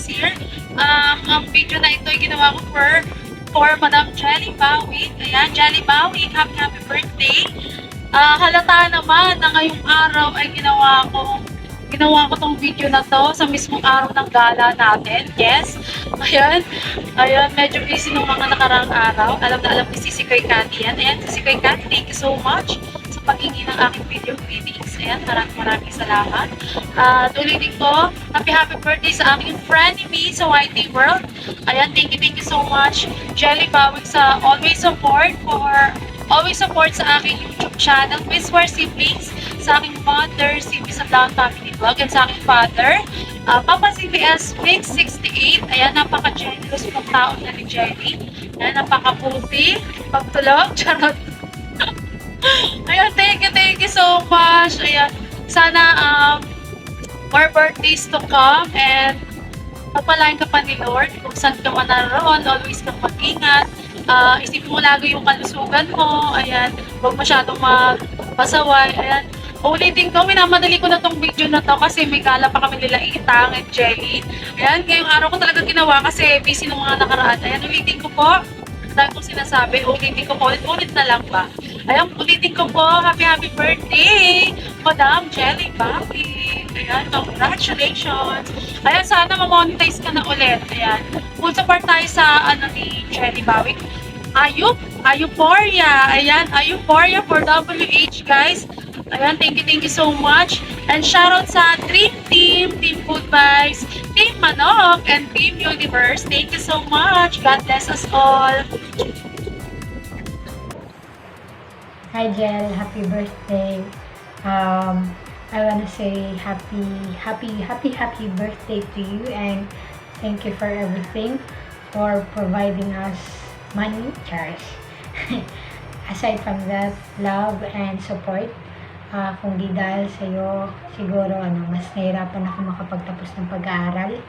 here. Ang video na ito ay ginawa ko for Madam Jelly Bawi. Ayan, Jelly Bawi, happy birthday. Halata naman na ngayong araw ay ginawa ko tong video na to sa mismong araw ng gala natin. Yes. Ayan, medyo busy nung mga nakaraang araw. Alam na alam ni Sisi Koy Cathy yan. Ayan, Sisi Koy Cathy, thank you so much sa paghingi ng aking video greetings. Ayan, maraming salamat. Ulitin ko, happy birthday sa aking frenemy sa YT World. Ayan, thank you so much. Jelly Bawig sa always support sa aking YouTube channel, Miss War Siblings, sa aking mother, si Miss Down Family Vlog, and sa aking father, Papa CBS Mix 68. Ayan, napaka-generous ng tao na ni Jelly. Ayan, napaka-puti, pagtulog, charot. Ayan, thank you so much. Ayan, sana more birthdays to come, and pagpalain ka pa ni Lord kung saan ka man naroon, always kang mag-ingat. Isipin mo lagi yung kalusugan mo. Ayan, huwag masyadong magpasaway. Ayan, ulitin ko, minamadali ko na tong video na to kasi may gala pa kami nila Itang and Jelly. Ayan, ngayong araw ko talaga ginawa kasi busy nung mga nakaraan. Ayan, ulitin ko po. Dahil kong sinasabi, ulitin ko po, ulit na lang ba? Ayan, ulitin ko po, happy birthday, Madam Jelly Bawi. Ayan, congratulations. Ayan, sana ma-monetize ka na ulit. Ayan, full support tayo sa ni Jelly Bawi. Ayuporia. Ayan, Ayuporia for WH, guys. Ayan, thank you so much. And shoutout sa Dream Team, Team Food Vibes, Team Manok, and Team Universe. Thank you so much. God bless us all. Hi Jel, happy birthday. I want to say happy birthday to you, and thank you for everything, for providing us money, Charles. Aside from that, love and support. Kung di dahil sa'yo, siguro mas nahirapan ako makapagtapos ng pag-aaral.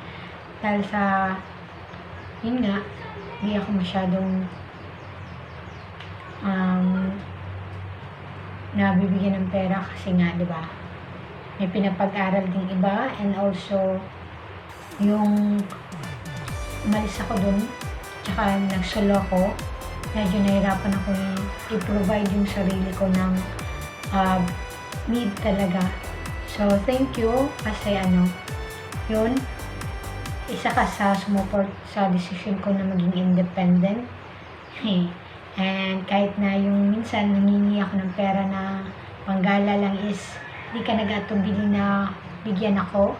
Dahil sa, yun nga, di ako masyadong nabibigyan ng pera kasi nga, di ba? May pinapag-aral ding iba, and also yung umalis ako dun, tsaka nagsolo ako, medyo nahirapan ako i-provide yung sarili ko ng need talaga. So, thank you kasi yun, isa ka sa sumuport sa decision ko na maging independent. And kahit na yung minsan nangingi ako ng pera na panggala lang is di ka nag-atubili na bigyan ako.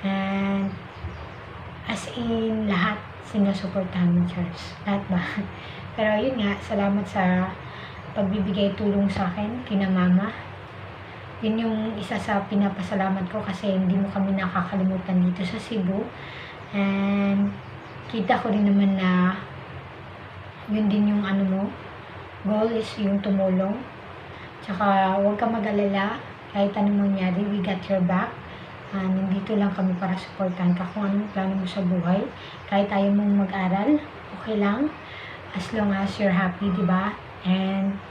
And as in lahat sinusuportahan mo, Charles. Lahat ba? Pero yun nga, salamat sa pagbibigay tulong sa akin, kina mama. Yun yung isa sa pinapasalamat ko kasi hindi mo kami nakakalimutan dito sa Cebu. And kita ko rin naman na yun din yung mo, goal is yung tumulong. Tsaka huwag ka mag-alala, kahit anong mangyari, we got your back. Nandito lang kami para supportan ka kung anong plano mo sa buhay. Kahit ayaw mong mag-aral, okay lang. As long as you're happy, diba? And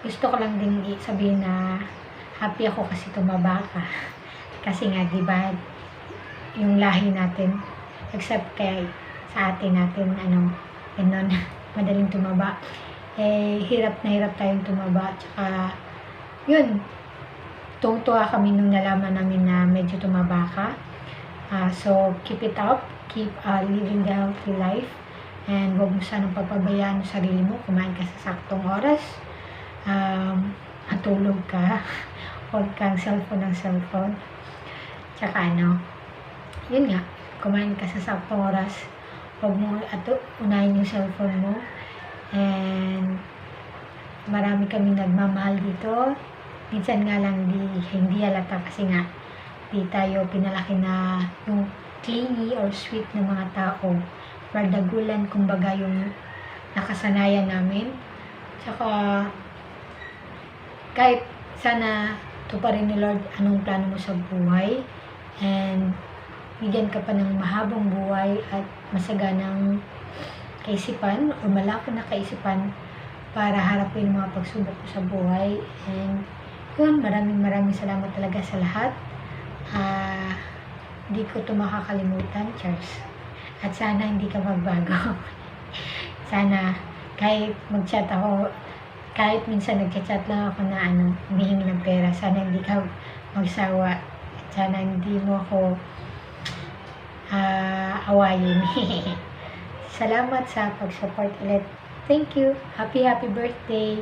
gusto ko lang din sabihin na happy ako kasi tumaba ka. Kasi nga, diba, yung lahi natin, except kay sa atin natin, ganun, madaling tumaba. Hirap na hirap tayong tumaba. Tsaka, yun, tuwa kami nung nalaman namin na medyo tumaba ka. So, keep it up. Keep living the healthy life. And huwag mo sanang pagpabayaan sa sarili mo. Kumain ka sa saktong oras. Matulog ka. Huwag kang cellphone ng cellphone. Tsaka yun nga, kumain ka sa saktong oras. Huwag mo unahin yung cellphone mo. And marami kami nagmamahal dito. Minsan nga lang hindi halata kasi nga di tayo pinalaki na yung clingy or sweet na mga tao. Bardagulan, kumbaga yung nakasanayan namin. Tsaka kahit sana tuparin ni Lord anong plano mo sa buhay, and bigyan ka pa ng mahabang buhay at masaganang kaisipan o malapit na kaisipan para harapin mga pagsubok ko sa buhay. And yun, maraming salamat talaga sa lahat. Hindi ko ito makakalimutan, Charles. At sana hindi ka magbago. Sana kahit mag-chat ako, kahit minsan nag-chat lang ako na humihingi ng pera, sana hindi ka magsawa. Sana hindi mo ako awayin. Salamat sa pag-support ulit. Thank you. Happy birthday.